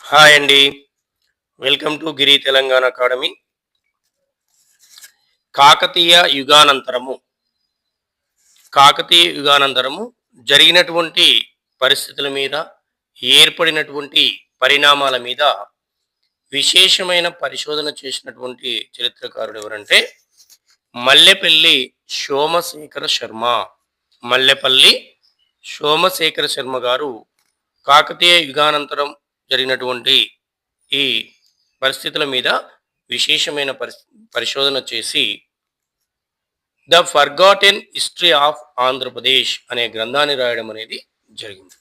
Hi అండి. Welcome to Giri Telangana academy. Kakatiya యుగానంతరము, కాకతీయ యుగానంతరము జరిగినటువంటి పరిస్థితుల మీద, ఏర్పడినటువంటి పరిణామాల మీద విశేషమైన పరిశోధన చేసినటువంటి చరిత్రకారుడు ఎవరంటే మల్లెపల్లి సోమశేఖర శర్మ. మల్లెపల్లి సోమశేఖర శర్మ గారు కాకతీయ యుగానంతరం జరిగినటువంటి ఈ పరిస్థితుల మీద విశేషమైన పరిశోధన చేసి the forgotten history of Andhra Pradesh అనే గ్రంథాన్ని రాయడం అనేది జరిగింది.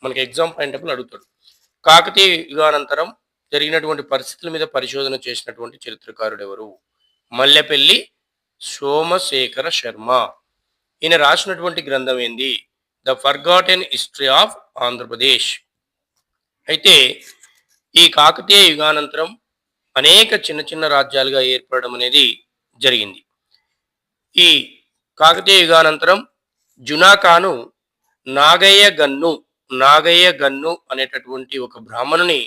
మనకి ఎగ్జామ్ పాయింటప్పుడు అడుగుతాడు, కాకతీయ యుగానంతరం జరిగినటువంటి పరిస్థితుల మీద పరిశోధన చేసినటువంటి చరిత్రకారుడు ఎవరు? మల్లెపల్లి సోమశేఖర శర్మ. ఈయన రాసినటువంటి గ్రంథం ఏంది? The forgotten history of Andhra Pradesh. అయితే ఈ కాకతీయ యుగానంతరం అనేక చిన్న చిన్న రాజ్యాలుగా ఏర్పడడం అనేది జరిగింది. ఈ కాకతీయ యుగానంతరం జునాకాను నాగయ్య గన్ను అనేటటువంటి ఒక బ్రాహ్మణుని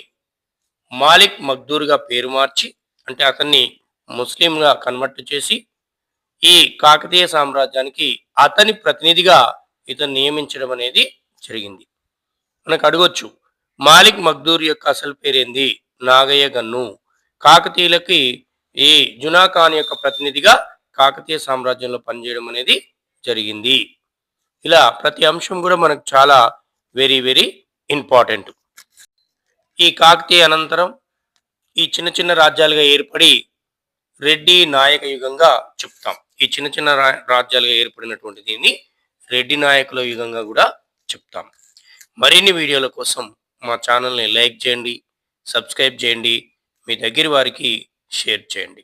మాలిక్ మగ్దూర్గా పేరు మార్చి, అంటే అతన్ని ముస్లింగా కన్వర్ట్ చేసి ఈ కాకతీయ సామ్రాజ్యానికి అతని ప్రతినిధిగా ఇతను నియమించడం అనేది జరిగింది. మనకు అడగొచ్చు, మాలిక్ మగ్దూర్ యొక్క అసలు పేరేంది? నాగయ్య గన్ను. కాకతీయులకి ఈ జునా ఖాన్ యొక్క ప్రతినిధిగా కాకతీయ సామ్రాజ్యంలో పనిచేయడం అనేది జరిగింది. ఇలా ప్రతి అంశం కూడా మనకు చాలా వెరీ వెరీ ఇంపార్టెంట్. ఈ కాకతీయ అనంతరం ఈ చిన్న చిన్న రాజ్యాలుగా ఏర్పడి రెడ్డి నాయక యుగంగా చెప్తాం. ఈ చిన్న చిన్న రాజ్యాలుగా ఏర్పడినటువంటి దీన్ని రెడ్డి నాయకుల యుగంగా కూడా చెప్తాం. మరిన్ని వీడియోల కోసం మా ఛానల్ని లైక్ చేయండి, సబ్స్క్రైబ్ చేయండి, మీ దగ్గర వారికి షేర్ చేయండి.